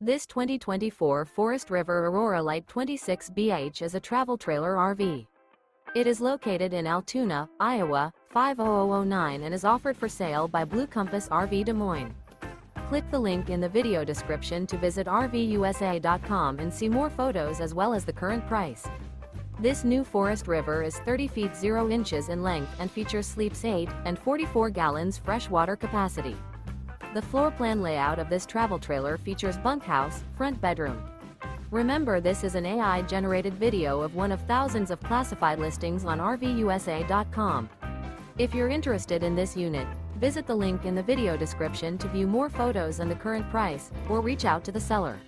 This 2024 Forest River Aurora Light 26BH is a travel trailer RV. It is located in Altoona, Iowa, 50009 and is offered for sale by Blue Compass RV Des Moines. Click the link in the video description to visit RVUSA.com and see more photos as well as the current price. This new Forest River is 30 feet 0 inches in length and features sleeps 8 and 44 gallons fresh water capacity. The floor plan layout of this travel trailer features bunkhouse, front bedroom. Remember, this is an AI-generated video of one of thousands of classified listings on RVUSA.com. If you're interested in this unit, visit the link in the video description to view more photos and the current price, or reach out to the seller.